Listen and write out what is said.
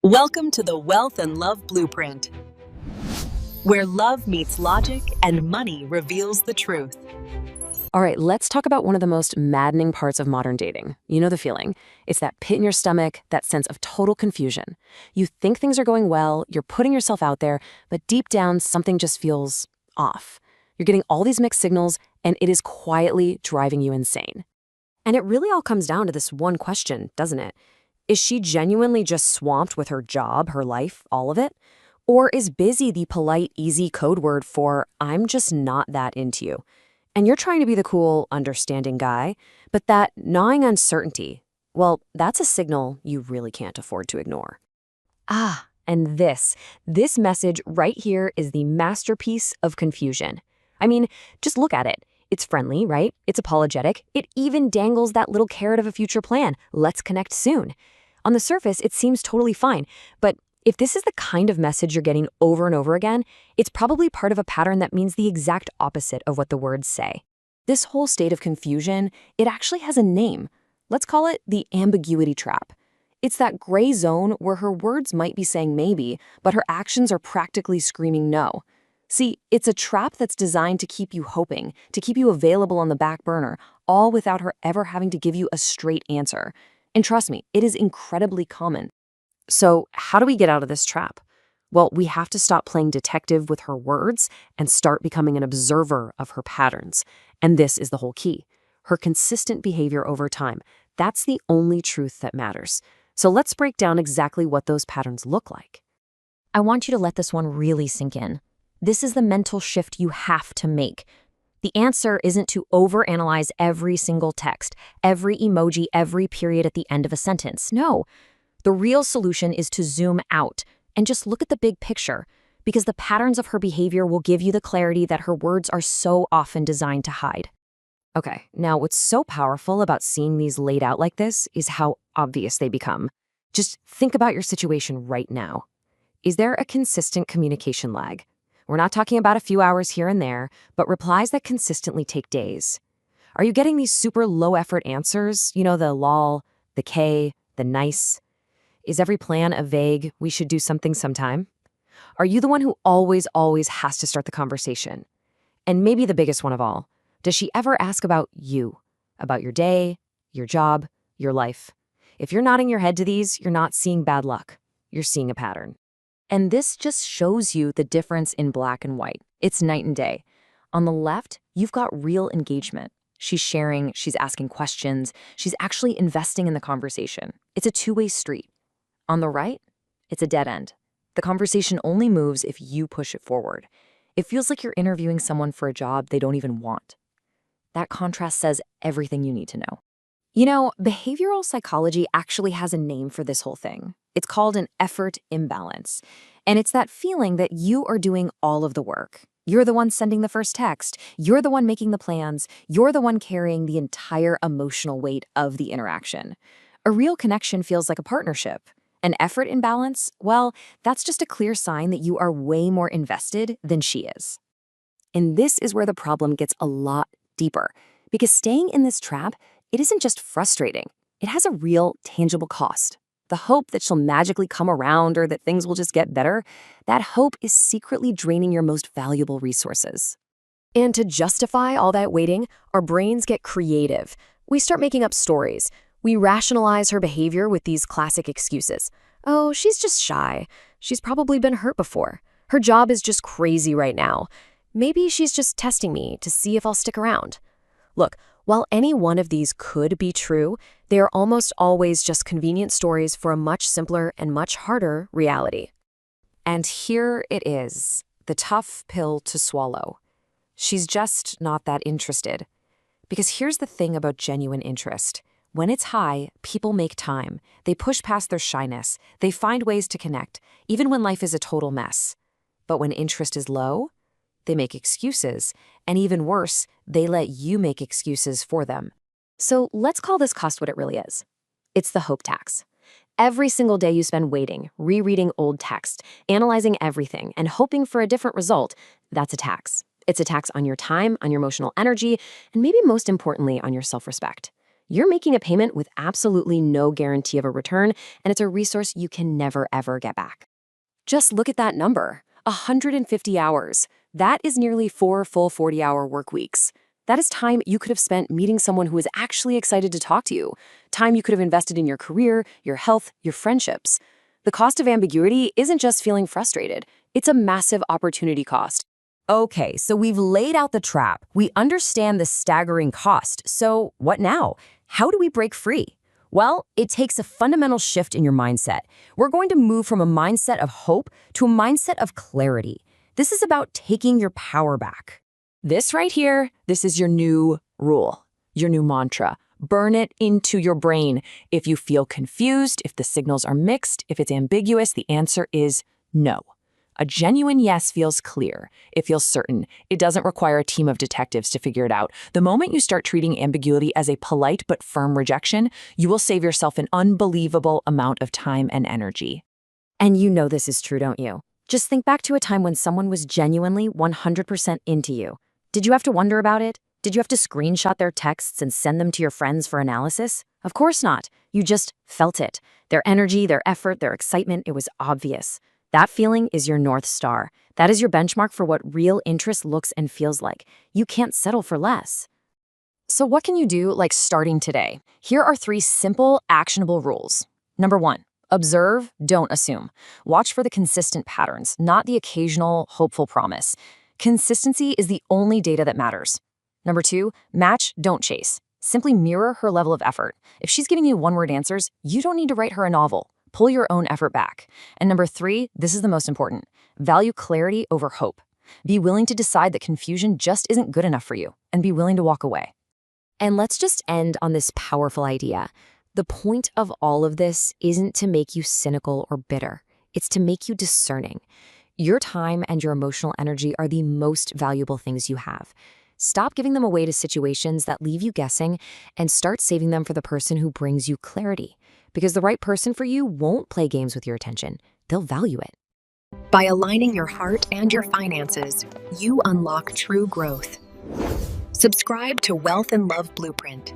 Welcome to the Wealth and Love Blueprint, where love meets logic and money reveals the truth. All right, let's talk about one of the most maddening parts of modern dating. You know the feeling. It's that pit in your stomach, that sense of total confusion. You think things are going well, you're putting yourself out there, but deep down, something just feels off. You're getting all these mixed signals, and it is quietly driving you insane. And it really all comes down to this one question, doesn't it? Is she genuinely just swamped with her job, her life, all of it? Or is busy the polite, easy code word for I'm just not that into you? And you're trying to be the cool, understanding guy, but that gnawing uncertainty, well, that's a signal you really can't afford to ignore. And this message right here is the masterpiece of confusion. I mean, just look at it. It's friendly, right? It's apologetic. It even dangles that little carrot of a future plan. Let's connect soon. On the surface, it seems totally fine, but if this is the kind of message you're getting over and over again, it's probably part of a pattern that means the exact opposite of what the words say. This whole state of confusion, it actually has a name. Let's call it the ambiguity trap. It's that gray zone where her words might be saying maybe, but her actions are practically screaming no. See, it's a trap that's designed to keep you hoping, to keep you available on the back burner, all without her ever having to give you a straight answer. And trust me, it is incredibly common. So how do we get out of this trap? Well, we have to stop playing detective with her words and start becoming an observer of her patterns. And this is the whole key. Her consistent behavior over time. That's the only truth that matters. So let's break down exactly what those patterns look like. I want you to let this one really sink in. This is the mental shift you have to make. The answer isn't to overanalyze every single text, every emoji, every period at the end of a sentence. No. The real solution is to zoom out and just look at the big picture, because the patterns of her behavior will give you the clarity that her words are so often designed to hide. Okay, now what's so powerful about seeing these laid out like this is how obvious they become. Just think about your situation right now. Is there a consistent communication lag? We're not talking about a few hours here and there, but replies that consistently take days. Are you getting these super low-effort answers? You know, the lol, the K, the nice? Is every plan a vague, we should do something sometime? Are you the one who always has to start the conversation? And maybe the biggest one of all, does she ever ask about you? About your day, your job, your life? If you're nodding your head to these, you're not seeing bad luck. You're seeing a pattern. And this just shows you the difference in black and white. It's night and day. On the left, you've got real engagement. She's sharing, she's asking questions, she's actually investing in the conversation. It's a two-way street. On the right, it's a dead end. The conversation only moves if you push it forward. It feels like you're interviewing someone for a job they don't even want. That contrast says everything you need to know. You know, behavioral psychology actually has a name for this whole thing. It's called an effort imbalance. And it's that feeling that you are doing all of the work. You're the one sending the first text. You're the one making the plans. You're the one carrying the entire emotional weight of the interaction. A real connection feels like a partnership. An effort imbalance, well, that's just a clear sign that you are way more invested than she is. And this is where the problem gets a lot deeper. Because staying in this trap, it isn't just frustrating. It has a real, tangible cost. The hope that she'll magically come around or that things will just get better, that hope is secretly draining your most valuable resources. And to justify all that waiting, our brains get creative. We start making up stories. We rationalize her behavior with these classic excuses. Oh, she's just shy. She's probably been hurt before. Her job is just crazy right now. Maybe she's just testing me to see if I'll stick around. Look, while any one of these could be true, they are almost always just convenient stories for a much simpler and much harder reality. And here it is, the tough pill to swallow. She's just not that interested. Because here's the thing about genuine interest. When it's high, people make time. They push past their shyness. They find ways to connect, even when life is a total mess. But when interest is low, they make excuses, and even worse, they let you make excuses for them. So let's call this cost what it really is. It's the hope tax. Every single day you spend waiting, rereading old text, analyzing everything, and hoping for a different result, that's a tax. It's a tax on your time, on your emotional energy, and maybe most importantly, on your self-respect. You're making a payment with absolutely no guarantee of a return, and it's a resource you can never, ever get back. Just look at that number, 150 hours. That is nearly 4 full 40-hour work weeks. That is time you could have spent meeting someone who is actually excited to talk to you, time you could have invested in your career, your health, your friendships. The cost of ambiguity isn't just feeling frustrated, it's a massive opportunity cost. Okay, so we've laid out the trap. We understand the staggering cost. So what now? How do we break free? Well, it takes a fundamental shift in your mindset. We're going to move from a mindset of hope to a mindset of clarity. This is about taking your power back. This right here, this is your new rule, your new mantra. Burn it into your brain. If you feel confused, if the signals are mixed, if it's ambiguous, the answer is no. A genuine yes feels clear. It feels certain. It doesn't require a team of detectives to figure it out. The moment you start treating ambiguity as a polite but firm rejection, you will save yourself an unbelievable amount of time and energy. And you know this is true, don't you? Just think back to a time when someone was genuinely 100% into you. Did you have to wonder about it? Did you have to screenshot their texts and send them to your friends for analysis? Of course not. You just felt it. Their energy, their effort, their excitement, it was obvious. That feeling is your North Star. That is your benchmark for what real interest looks and feels like. You can't settle for less. So what can you do, like starting today? Here are 3 simple, actionable rules. Number 1, observe, don't assume. Watch for the consistent patterns, not the occasional, hopeful promise. Consistency is the only data that matters. Number 2, match, don't chase. Simply mirror her level of effort. If she's giving you one-word answers, you don't need to write her a novel. Pull your own effort back. And number 3, this is the most important. Value clarity over hope. Be willing to decide that confusion just isn't good enough for you, and be willing to walk away. And let's just end on this powerful idea. The point of all of this isn't to make you cynical or bitter. It's to make you discerning. Your time and your emotional energy are the most valuable things you have. Stop giving them away to situations that leave you guessing and start saving them for the person who brings you clarity. Because the right person for you won't play games with your attention. They'll value it. By aligning your heart and your finances, you unlock true growth. Subscribe to Wealth and Love Blueprint.